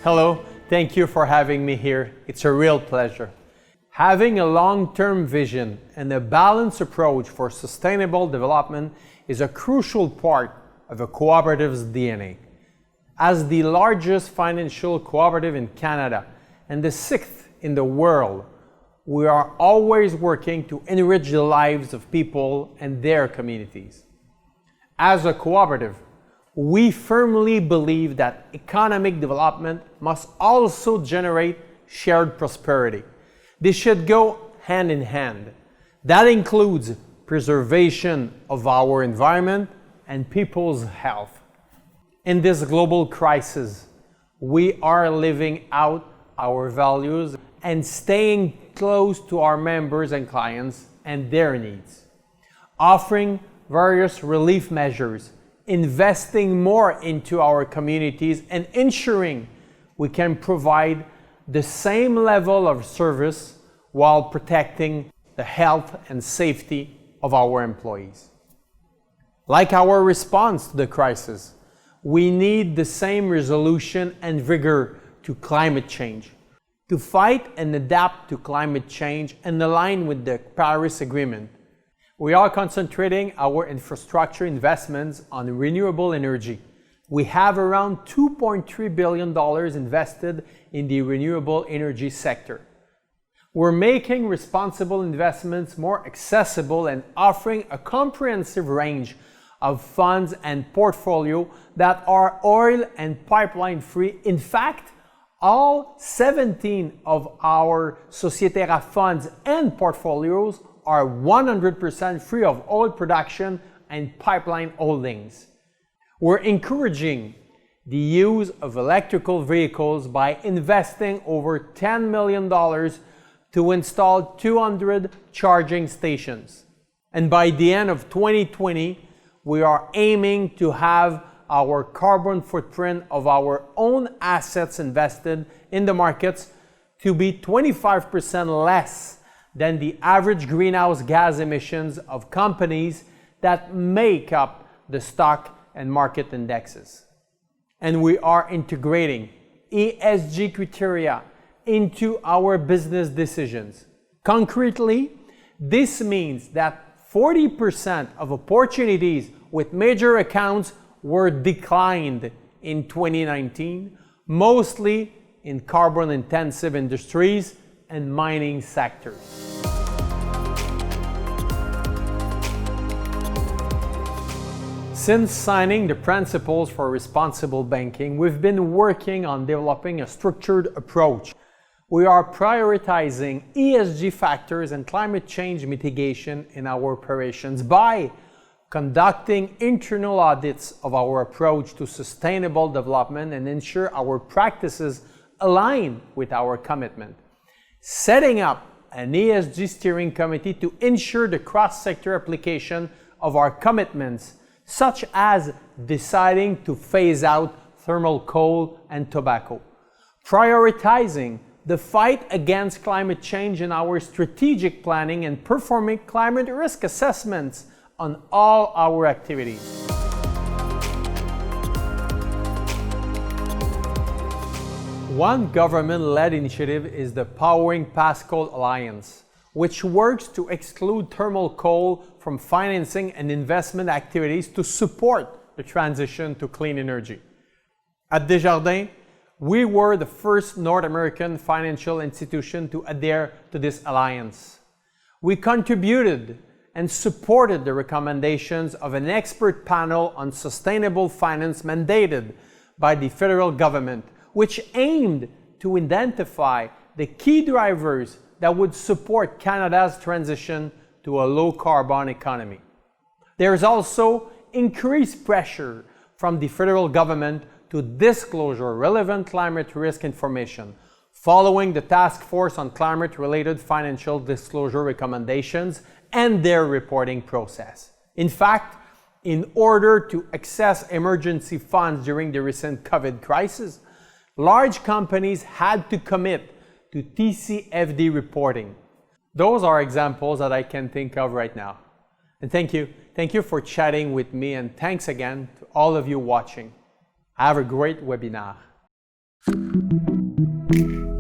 Hello, thank you for having me here. It's a real pleasure. Having a long-term vision and a balanced approach for sustainable development is a crucial part of a cooperative's DNA. As the largest financial cooperative in Canada and the 6th in the world, we are always working to enrich the lives of people and their communities. As a cooperative, we firmly believe that economic development must also generate shared prosperity. They should go hand in hand. That includes preservation of our environment and people's health. In this global crisis, we are living out our values and staying close to our members and clients and their needs, offering various relief measures, investing more into our communities, and ensuring we can provide the same level of service while protecting the health and safety of our employees. Like our response to the crisis, we need the same resolution and vigor to climate change. To fight and adapt to climate change and align with the Paris Agreement, we are concentrating our infrastructure investments on renewable energy. We have around $2.3 billion invested in the renewable energy sector. We're making responsible investments more accessible and offering a comprehensive range of funds and portfolio that are oil and pipeline free. In fact, all 17 of our Société funds and portfolios are 100% free of oil production and pipeline holdings. We're encouraging the use of electrical vehicles by investing over $10 million to install 200 charging stations. And by the end of 2020, we are aiming to have our carbon footprint of our own assets invested in the markets to be 25% less than the average greenhouse gas emissions of companies that make up the stock and market indexes. And we are integrating ESG criteria into our business decisions. Concretely, this means that 40% of opportunities with major accounts were declined in 2019, mostly in carbon-intensive industries and mining sectors. Since signing the Principles for Responsible Banking, we've been working on developing a structured approach. We are prioritizing ESG factors and climate change mitigation in our operations by conducting internal audits of our approach to sustainable development and ensure our practices align with our commitment. Setting up an ESG steering committee to ensure the cross-sector application of our commitments, such as deciding to phase out thermal coal and tobacco. Prioritizing the fight against climate change in our strategic planning and performing climate risk assessments on all our activities. One government-led initiative is the Powering Pascoal Alliance, which works to exclude thermal coal from financing and investment activities to support the transition to clean energy. At Desjardins, we were the first North American financial institution to adhere to this alliance. We contributed and supported the recommendations of an expert panel on sustainable finance mandated by the federal government, which aimed to identify the key drivers that would support Canada's transition to a low-carbon economy. There is also increased pressure from the federal government to disclose relevant climate risk information, following the Task Force on Climate-Related Financial Disclosure recommendations and their reporting process. In fact, in order to access emergency funds during the recent COVID crisis, large companies had to commit to TCFD reporting. Those are examples that I can think of right now. And thank you for chatting with me, and thanks again to all of you watching. Have a great webinar. you.